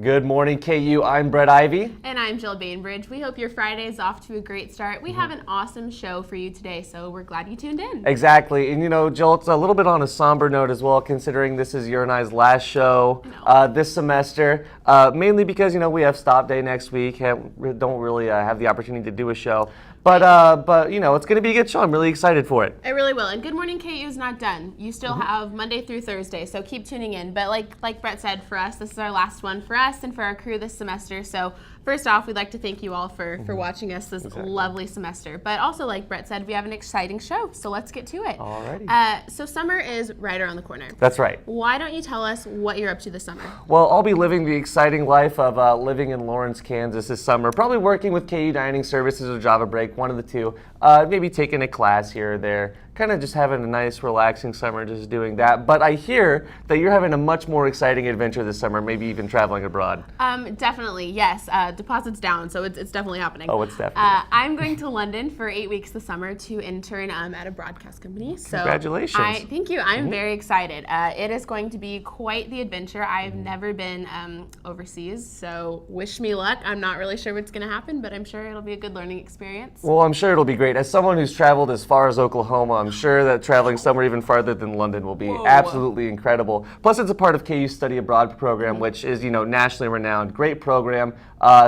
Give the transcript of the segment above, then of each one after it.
Good morning, KU. I'm Brett Ivy. And I'm Jill Bainbridge. We hope your Friday is off to a great start. We have an awesome show for you today, so we're glad you tuned in. Exactly. And, Jill, it's a little bit on a somber note as well, considering this is your and I's last show this semester, mainly because, we have stop day next week. Don't really have the opportunity to do a show. But it's going to be a good show. I'm really excited for it. I really will. And Good Morning KU is not done. You still have Monday through Thursday, so keep tuning in. But like Brett said, for us, this is our last one for us and for our crew this semester. So first off, we'd like to thank you all for watching us this lovely semester. But also, like Brett said, we have an exciting show, so let's get to it. Alrighty. So summer is right around the corner. That's right. Why don't you tell us what you're up to this summer? Well, I'll be living the exciting life of living in Lawrence, Kansas this summer. Probably working with KU Dining Services or Java Break, one of the two. Maybe taking a class here or there. Kind of just having a nice, relaxing summer, just doing that. But I hear that you're having a much more exciting adventure this summer, maybe even traveling abroad. Definitely, yes. Deposit's down, so it's definitely happening. Oh, it's definitely. I'm going to London for 8 weeks this summer to intern at a broadcast company. So congratulations. Thank you. I'm very excited. It is going to be quite the adventure. I've never been overseas, so wish me luck. I'm not really sure what's going to happen, but I'm sure it'll be a good learning experience. Well, I'm sure it'll be great. As someone who's traveled as far as Oklahoma, I'm sure that traveling somewhere even farther than London will be absolutely incredible. Plus, it's a part of KU's Study Abroad program, which is, nationally renowned. Great program.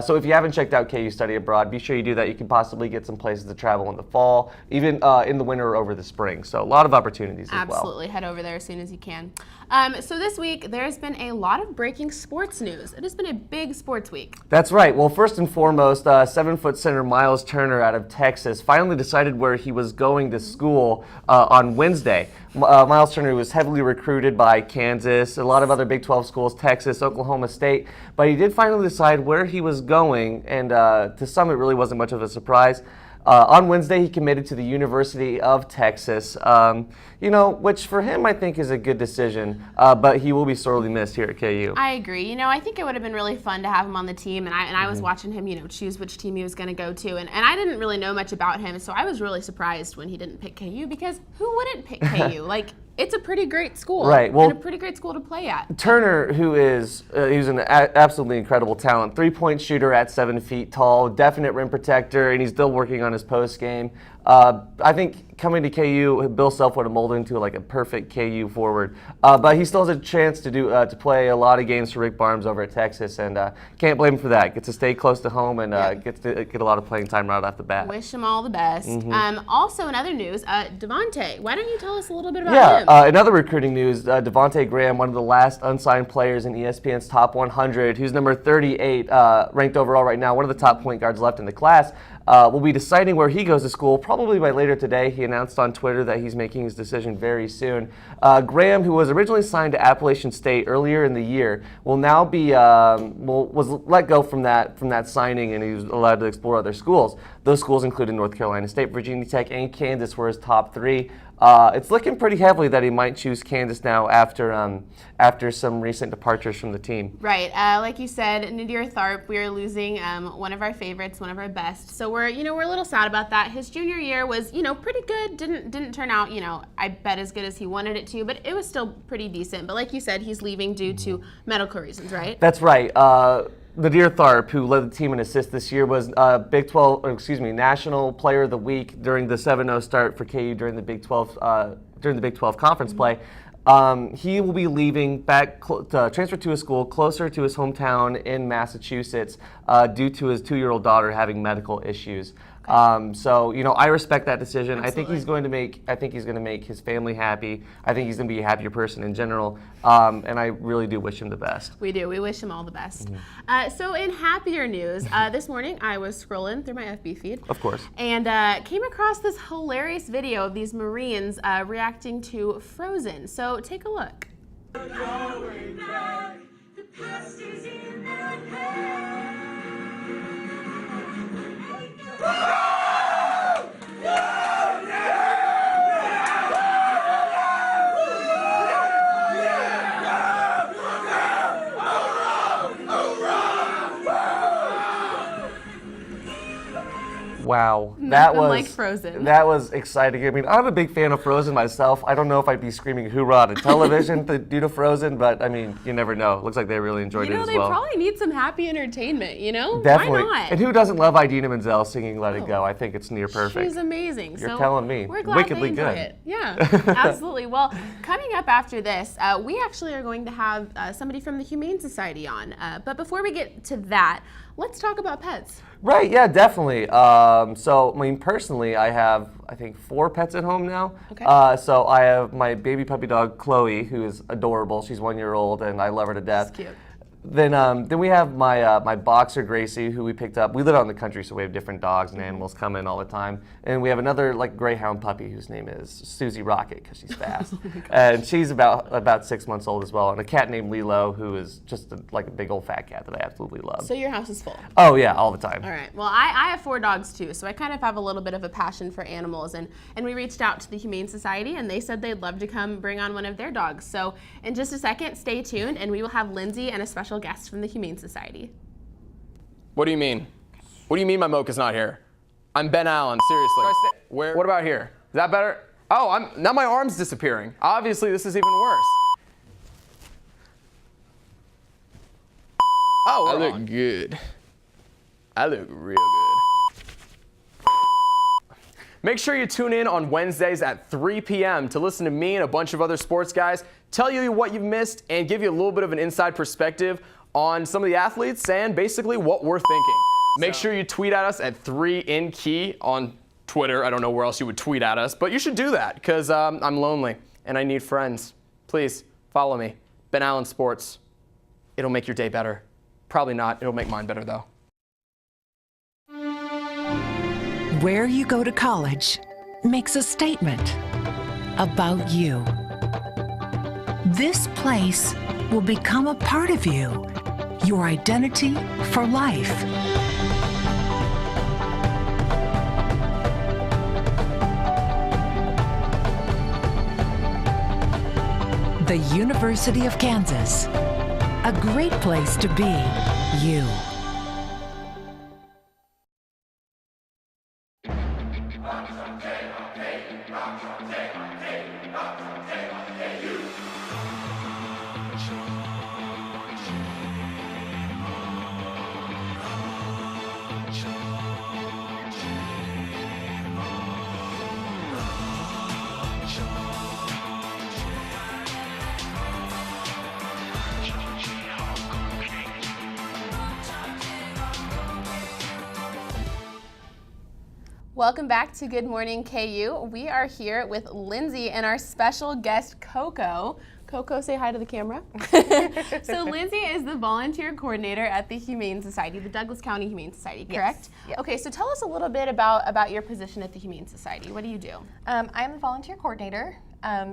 So if you haven't checked out KU Study Abroad, be sure you do that. You can possibly get some places to travel in the fall, even in the winter or over the spring. So a lot of opportunities as well. Absolutely. Head over there as soon as you can. So this week, there's been a lot of breaking sports news. It has been a big sports week. That's right. Well, first and foremost, 7-foot center Miles Turner out of Texas finally decided where he was going to school on Wednesday. Miles Turner was heavily recruited by Kansas, a lot of other Big 12 schools, Texas, Oklahoma State, but he did finally decide where he was going, and to some it really wasn't much of a surprise. On Wednesday, he committed to the University of Texas, which for him I think is a good decision, but he will be sorely missed here at KU. I agree. I think it would have been really fun to have him on the team, and I was watching him, choose which team he was going to go to, and I didn't really know much about him, so I was really surprised when he didn't pick KU, because who wouldn't pick KU? It's a pretty great school, right? Well, and a pretty great school to play at. Turner, he's an absolutely incredible talent, 3-point shooter at 7 feet tall, definite rim protector, and he's still working on his post game. I think coming to KU, Bill Self would have molded into like a perfect KU forward, but he still has a chance to play a lot of games for Rick Barnes over at Texas, and can't blame him for that. Gets to stay close to home and gets to get a lot of playing time right off the bat. Wish him all the best. Also, in other news, Devontae. Why don't you tell us a little bit about him? In other recruiting news, Devontae Graham, one of the last unsigned players in ESPN's Top 100, who's number 38 ranked overall right now, one of the top point guards left in the class, will be deciding where he goes to school probably by later today. He announced on Twitter that he's making his decision very soon. Graham, who was originally signed to Appalachian State earlier in the year, will now be was let go from that signing, and he was allowed to explore other schools. Those schools included North Carolina State, Virginia Tech, and Kansas were his top three. It's looking pretty heavily that he might choose Kansas now after some recent departures from the team. Right, like you said, Nadir Tharp, we are losing one of our favorites, one of our best. So we're a little sad about that. His junior year was pretty good. Didn't turn out I bet as good as he wanted it to, but it was still pretty decent. But like you said, he's leaving due to medical reasons, right? That's right. Nadir Tharp, who led the team in assists this year, was National Player of the Week during the 7-0 start for KU during the Big 12 conference play. He will be leaving back to transfer to a school closer to his hometown in Massachusetts due to his 2-year-old daughter having medical issues. I respect that decision. Absolutely. I think he's going to make his family happy. I think he's going to be a happier person in general. And I really do wish him the best. We do. We wish him all the best. So in happier news, this morning I was scrolling through my FB feed. Of course. And came across this hilarious video of these Marines reacting to Frozen. So take a look. Going back, the past is in the past. Wow, Make them like Frozen. That was exciting. I mean, I'm a big fan of Frozen myself. I don't know if I'd be screaming hoorah on television due to Frozen, but I mean, you never know. Looks like they really enjoyed it as well. They probably need some happy entertainment, you know? Definitely. Why not? And who doesn't love Idina Menzel singing "Let It Go"? I think it's near perfect. She's amazing. You're telling me. We're glad Wickedly they enjoy good. it. Yeah, absolutely. Well, coming up after this, we actually are going to have somebody from the Humane Society on. But before we get to that, let's talk about pets. Right, yeah, definitely. So, I mean, personally, I have, I think, 4 pets at home now. Okay. So I have my baby puppy dog, Chloe, who is adorable. She's 1 year old, and I love her to death. She's cute. Then we have my boxer, Gracie, who we picked up. We live out in the country, so we have different dogs and animals come in all the time. And we have another greyhound puppy whose name is Susie Rocket because she's fast. And she's about 6 months old as well. And a cat named Lilo, who is just a big old fat cat that I absolutely love. So your house is full. Oh yeah, all the time. All right. Well, I have 4 dogs too, so I kind of have a little bit of a passion for animals. And we reached out to the Humane Society, and they said they'd love to come bring on one of their dogs. So in just a second, stay tuned, and we will have Lindsay and a special guest from the Humane Society. What do you mean? What do you mean my mocha's not here? I'm Ben Allen, seriously. Where? What about here? Is that better? Oh, now my arm's disappearing. Obviously, this is even worse. Oh, I look good. I look real good. Make sure you tune in on Wednesdays at 3 p.m. to listen to me and a bunch of other sports guys tell you what you've missed and give you a little bit of an inside perspective on some of the athletes and basically what we're thinking. Make sure you tweet at us at 3InKey on Twitter. I don't know where else you would tweet at us, but you should do that because I'm lonely and I need friends. Please follow me, Ben Allen Sports. It'll make your day better. Probably not. It'll make mine better though. Where you go to college makes a statement about you. This place will become a part of you, your identity for life. The University of Kansas, a great place to be you. Welcome back to Good Morning KU. We are here with Lindsay and our special guest, Coco. Coco, say hi to the camera. So Lindsay is the volunteer coordinator at the Humane Society, the Douglas County Humane Society, correct? Yes. Yep. Okay, so tell us a little bit about your position at the Humane Society. What do you do? I'm the volunteer coordinator.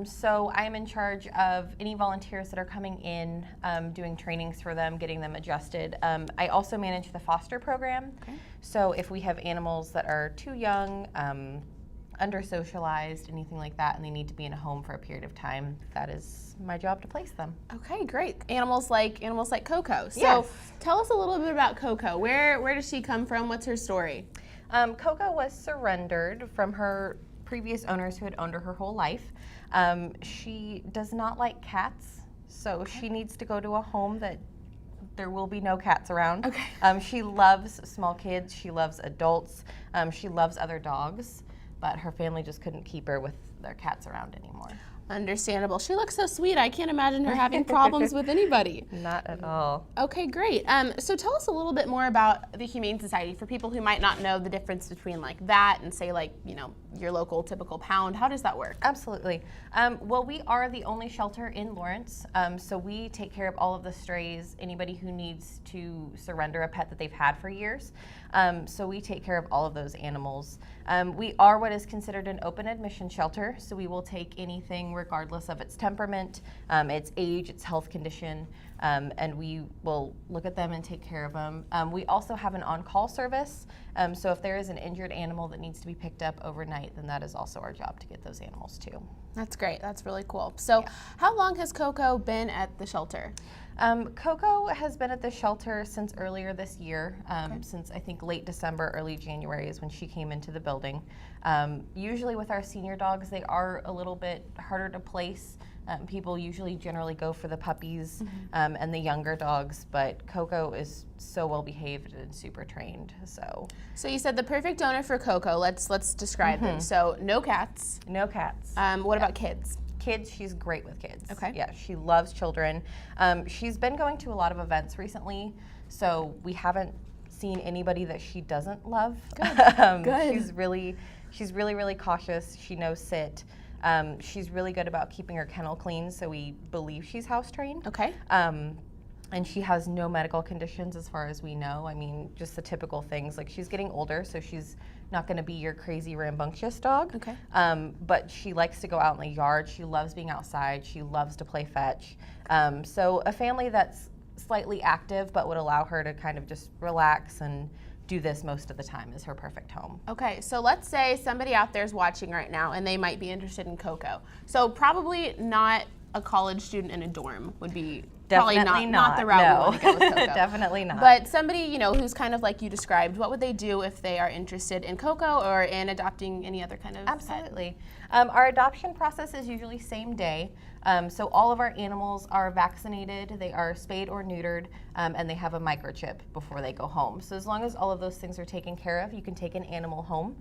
So I'm in charge of any volunteers that are coming in, doing trainings for them, getting them adjusted. I also manage the foster program. Okay. So if we have animals that are too young, under-socialized, anything like that, and they need to be in a home for a period of time, that is my job to place them. Okay, great. Animals like Coco. So Yes. tell us a little bit about Coco. Where does she come from? What's her story? Coco was surrendered from her previous owners who had owned her her whole life. She does not like cats, so she needs to go to a home that there will be no cats around. Okay. She loves small kids, she loves adults, she loves other dogs, but her family just couldn't keep her with their cats around anymore. Understandable. She looks so sweet. I can't imagine her having problems with anybody. Not at all. Okay, great. So tell us a little bit more about the Humane Society for people who might not know the difference between that and say your local typical pound. How does that work? Absolutely. Well, we are the only shelter in Lawrence, so we take care of all of the strays, anybody who needs to surrender a pet that they've had for years. So we take care of all of those animals. We are what is considered an open admission shelter, so we will take anything regardless of its temperament, its age, its health condition, and we will look at them and take care of them. We also have an on-call service, so if there is an injured animal that needs to be picked up overnight, then that is also our job to get those animals to. That's great. That's really cool. So how long has Coco been at the shelter? Coco has been at the shelter since earlier this year, since I think late December, early January is when she came into the building. Usually with our senior dogs, they are a little bit harder to place. People usually generally go for the puppies and the younger dogs, but Coco is so well behaved and super trained. So you said the perfect owner for Coco. Let's describe it. So no cats. no cats. What about kids? Kids, she's great with kids. Okay. Yeah, she loves children. She's been going to a lot of events recently, so we haven't seen anybody that she doesn't love. Good. She's really cautious. She knows sit. She's really good about keeping her kennel clean, so we believe she's house trained. Okay. And she has no medical conditions as far as we know. I mean, just the typical things. Like, she's getting older, so she's not going to be your crazy rambunctious dog. Okay. But she likes to go out in the yard. She loves being outside. She loves to play fetch. So a family that's slightly active but would allow her to kind of just relax and do this most of the time is her perfect home. Okay, so let's say somebody out there is watching right now and they might be interested in Coco. So probably not a college student in a dorm would be Definitely probably not the route no. we want to go with Coco. Definitely not. But somebody, you know, who's kind of like you described, what would they do if they are interested in Coco or in adopting any other kind of pet? Absolutely. Our adoption process is usually same day. So all of our animals are vaccinated, they are spayed or neutered, and they have a microchip before they go home. So as long as all of those things are taken care of, you can take an animal home.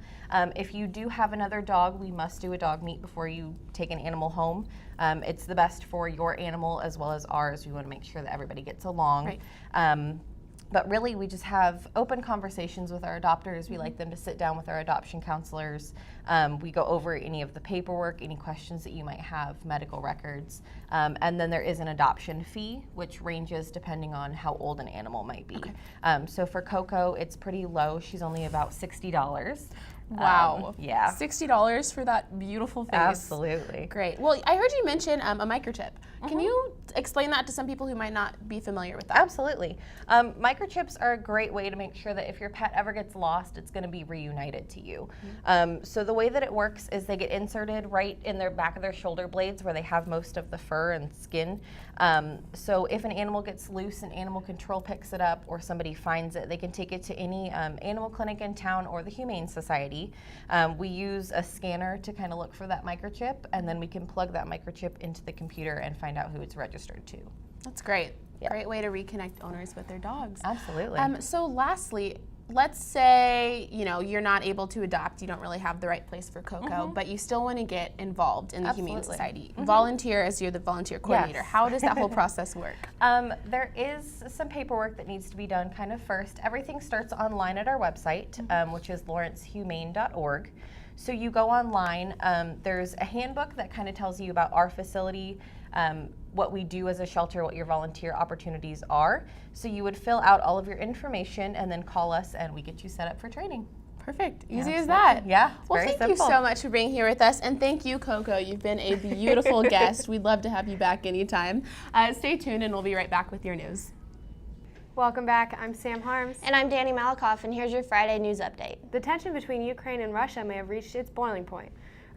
If you do have another dog, we must do a dog meet before you take an animal home. It's the best for your animal as well as ours. We want to make sure that everybody gets along. Right. But really, we just have open conversations with our adopters. We like them to sit down with our adoption counselors. We go over any of the paperwork, any questions that you might have, medical records. And then there is an adoption fee, which ranges depending on how old an animal might be. So for Coco, it's pretty low. She's only about $60. Wow. Yeah. $60 for that beautiful face. Absolutely. Great. Well, I heard you mention a microchip. Can you explain that to some people who might not be familiar with that? Absolutely. Microchips are a great way to make sure that if your pet ever gets lost, it's going to be reunited to you. So the way that it works is they get inserted right in their back of their shoulder blades where they have most of the fur and skin. So if an animal gets loose and animal control picks it up or somebody finds it, they can take it to any animal clinic in town or the Humane Society. We use a scanner to kind of look for that microchip, and then we can plug that microchip into the computer and find out who it's registered to. That's great. Yeah. Great way to reconnect owners with their dogs. Absolutely. So lastly, let's say, you know, you're not able to adopt, you don't really have the right place for Coco, but you still want to get involved in the Humane Absolutely. Society. Volunteer as you're the volunteer coordinator. Yes. How does that whole process work? There is some paperwork that needs to be done kind of first. Everything starts online at our website, which is lawrencehumane.org. So you go online, there's a handbook that kind of tells you about our facility, what we do as a shelter, what your volunteer opportunities are. So you would fill out all of your information and then call us and we get you set up for training. Perfect. Easy as that. Yeah, it's Well, very thank you simple. so much for being here with us. And thank you, Coco. You've been a beautiful guest. We'd love to have you back anytime. Stay tuned and we'll be right back with your news. Welcome back. I'm Sam Harms. And I'm Danny Malakoff, and here's your Friday news update. The tension between Ukraine and Russia may have reached its boiling point.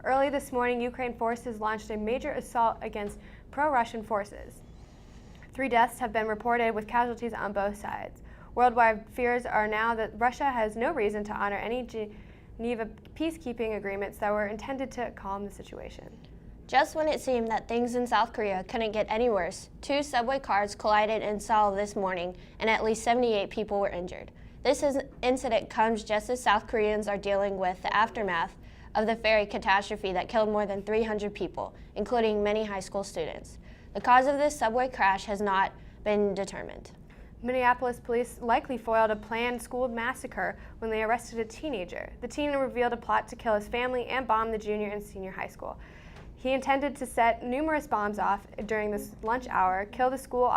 Early this morning, Ukraine forces launched a major assault against pro-Russian forces. 3 deaths have been reported with casualties on both sides. Worldwide fears are now that Russia has no reason to honor any Geneva peacekeeping agreements that were intended to calm the situation. Just when it seemed that things in South Korea couldn't get any worse, 2 subway cars collided in Seoul this morning, and at least 78 people were injured. This incident comes just as South Koreans are dealing with the aftermath of the ferry catastrophe that killed more than 300 people, including many high school students. The cause of this subway crash has not been determined. Minneapolis police likely foiled a planned school massacre when they arrested a teenager. The teen revealed a plot to kill his family and bomb the junior and senior high school. He intended to set numerous bombs off during this lunch hour, kill the school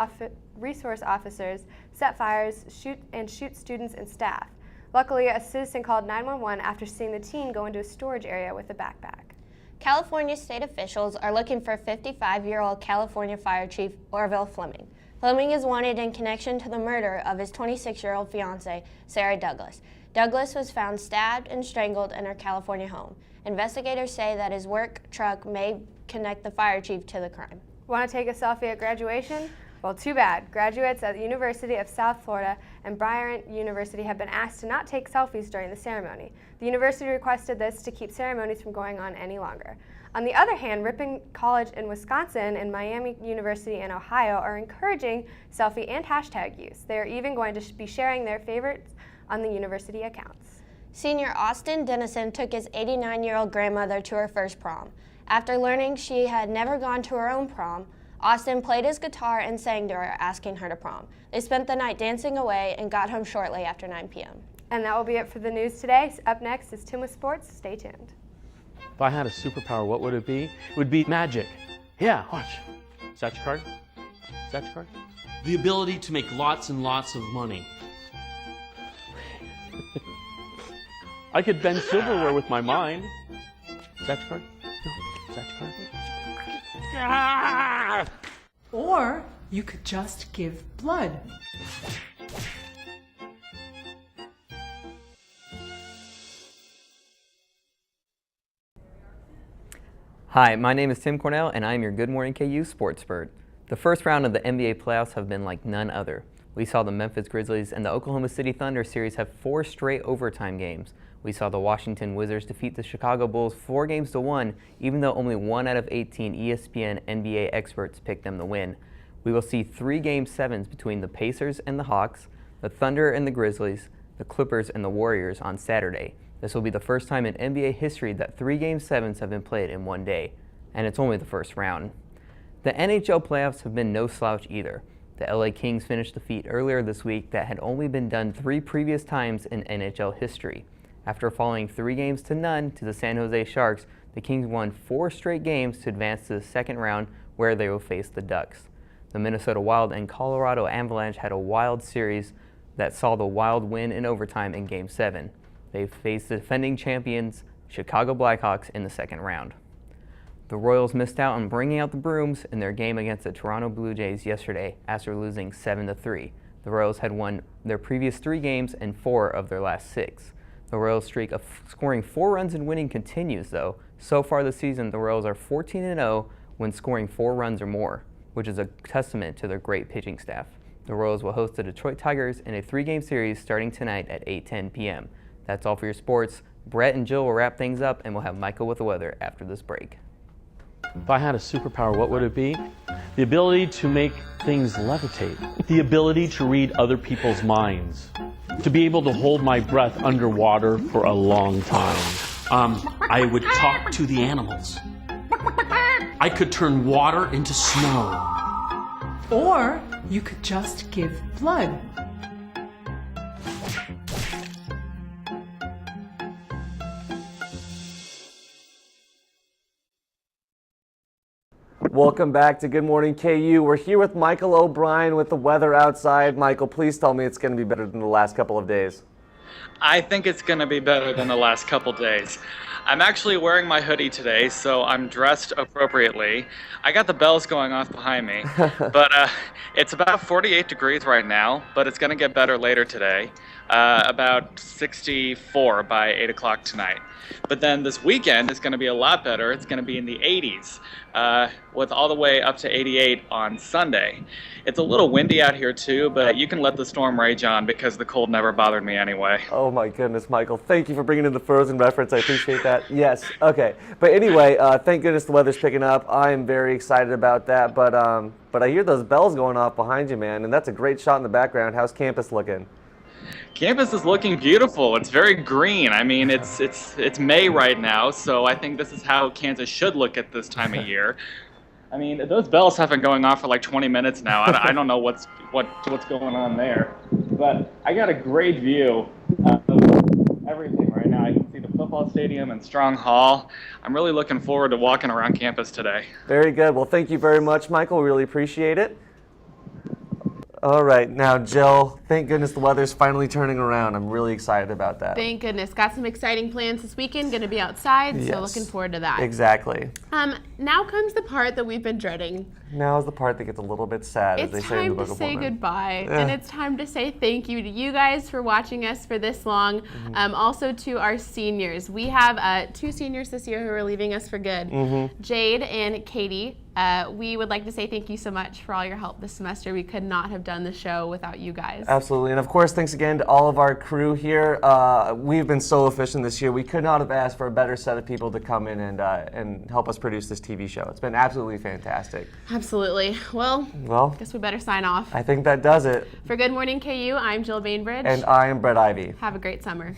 resource officers, set fires, shoot students and staff. Luckily, a citizen called 911 after seeing the teen go into a storage area with a backpack. California state officials are looking for 55-year-old California Fire Chief Orville Fleming. Fleming is wanted in connection to the murder of his 26-year-old fiancée, Sarah Douglas. Douglas was found stabbed and strangled in her California home. Investigators say that his work truck may connect the fire chief to the crime. Want to take a selfie at graduation? Well, too bad. Graduates at the University of South Florida and Bryant University have been asked to not take selfies during the ceremony. The university requested this to keep ceremonies from going on any longer. On the other hand, Ripon College in Wisconsin and Miami University in Ohio are encouraging selfie and hashtag use. They are even going to be sharing their favorites on the university accounts. Senior Austin Dennison took his 89-year-old grandmother to her first prom. After learning she had never gone to her own prom, Austin played his guitar and sang to her, asking her to prom. They spent the night dancing away and got home shortly after 9 p.m. And that will be it for the news today. Up next is Tim with Sports. Stay tuned. If I had a superpower, what would it be? It would be magic. Yeah, watch. Is that your card? Is that your card? The ability to make lots and lots of money. I could bend silverware with my mind. Is that your card? No. Is that your card? Ah! Or you could just give blood. Hi, my name is Tim Cornell, and I'm your Good Morning KU Sports Bird. The first round of the NBA playoffs have been like none other. We saw the Memphis Grizzlies and the Oklahoma City Thunder series have 4 straight overtime games. We saw the Washington Wizards defeat the Chicago Bulls 4-1, even though only 1 out of 18 ESPN NBA experts picked them to win. We will see 3 Game 7s between the Pacers and the Hawks, the Thunder and the Grizzlies, the Clippers and the Warriors on Saturday. This will be the first time in NBA history that 3 Game 7s have been played in one day, and it's only the first round. The NHL playoffs have been no slouch either. The LA Kings finished the feat earlier this week that had only been done 3 previous times in NHL history. After falling 3-0 to the San Jose Sharks, the Kings won 4 straight games to advance to the second round, where they will face the Ducks. The Minnesota Wild and Colorado Avalanche had a wild series that saw the Wild win in overtime in Game 7. They faced the defending champions Chicago Blackhawks in the second round. The Royals missed out on bringing out the brooms in their game against the Toronto Blue Jays yesterday after losing 7-3. The Royals had won their previous 3 games and 4 of their last 6. The Royals' streak of scoring 4 runs and winning continues, though. So far this season, the Royals are 14-0 when scoring 4 runs or more, which is a testament to their great pitching staff. The Royals will host the Detroit Tigers in a 3-game series starting tonight at 8:10 p.m. That's all for your sports. Brett and Jill will wrap things up, and we'll have Michael with the weather after this break. If I had a superpower, what would it be? The ability to make things levitate. The ability to read other people's minds. To be able to hold my breath underwater for a long time. I would talk to the animals. I could turn water into snow. Or you could just give blood. Welcome back to Good Morning KU. We're here with Michael O'Brien with the weather outside. Michael, please tell me it's going to be better than the last couple of days. I think it's going to be better than the last couple days. I'm actually wearing my hoodie today, so I'm dressed appropriately. I got the bells going off behind me, but it's about 48 degrees right now, but it's going to get better later today, about 64 by 8 o'clock tonight. But then this weekend is going to be a lot better. It's going to be in the 80s, with all the way up to 88 on Sunday. It's a little windy out here too, but you can let the storm rage on because the cold never bothered me anyway. Oh my goodness, Michael. Thank you for bringing in the Frozen reference. I appreciate that. Yes, okay. But anyway, thank goodness the weather's picking up. I am very excited about that. But I hear those bells going off behind you, man, and that's a great shot in the background. How's campus looking? Campus is looking beautiful. It's very green. I mean, it's May right now, so I think this is how Kansas should look at this time of year. I mean, those bells have been going off for like 20 minutes now. I don't know what's going on there, but I got a great view of everything right now. I can see the football stadium and Strong Hall. I'm really looking forward to walking around campus today. Very good. Well, thank you very much, Michael. We really appreciate it. All right, now Jill, thank goodness the weather's finally turning around. I'm really excited about that. Thank goodness. Got some exciting plans this weekend. Going to be outside, Yes. so looking forward to that. Exactly. Now comes the part that we've been dreading. Now is the part that gets a little bit sad, as It's they say in the time Book to of say Mormon. goodbye, Yeah. and it's time to say thank you to you guys for watching us for this long. Also to our seniors. We have 2 seniors this year who are leaving us for good. Jade and Katie. We would like to say thank you so much for all your help this semester. We could not have done the show without you guys. Absolutely, and of course, thanks again to all of our crew here. We've been so efficient this year. We could not have asked for a better set of people to come in and help us produce this TV show. It's been absolutely fantastic. Absolutely. Well, I guess we better sign off. I think that does it. For Good Morning KU, I'm Jill Bainbridge. And I am Brett Ivy. Have a great summer.